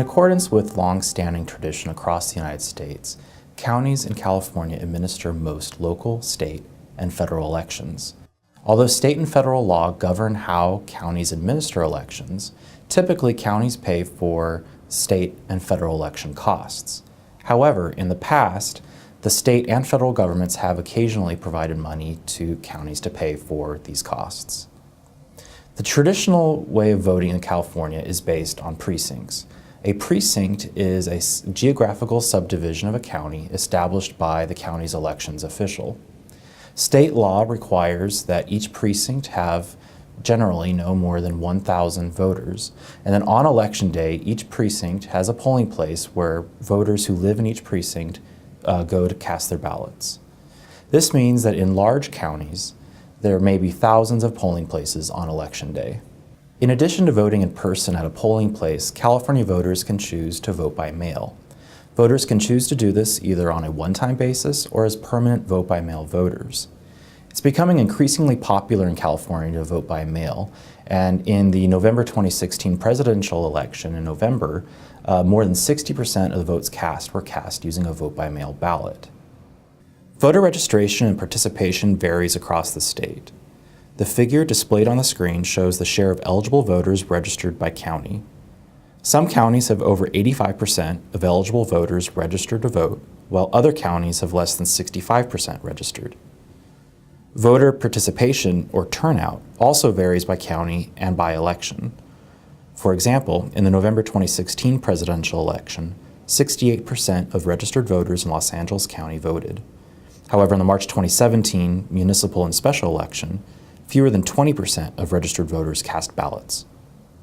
accordance with long-standing tradition across the United States, counties in California administer most local, state, and federal elections. Although state and federal law govern how counties administer elections, typically counties pay for state and federal election costs. However, in the past, the state and federal governments have occasionally provided money to counties to pay for these costs. The traditional way of voting in California is based on precincts. A precinct is a geographical subdivision of a county established by the county's elections official. State law requires that each precinct have generally no more than 1,000 voters, and then on election day, each precinct has a polling place where voters who live in each precinct go to cast their ballots. This means that in large counties, there may be thousands of polling places on election day. In addition to voting in person at a polling place, California voters can choose to vote by mail. Voters can choose to do this either on a one-time basis or as permanent vote-by-mail voters. It's becoming increasingly popular in California to vote by mail, and in the November 2016 presidential election in November, more than 60% of the votes cast were cast using a vote-by-mail ballot. Voter registration and participation varies across the state. The figure displayed on the screen shows the share of eligible voters registered by county. Some counties have over 85% of eligible voters registered to vote, while other counties have less than 65% registered. Voter participation, or turnout, also varies by county and by election. For example, in the November 2016 presidential election, 68% of registered voters in Los Angeles County voted. However, in the March 2017 municipal and special election, fewer than 20% of registered voters cast ballots.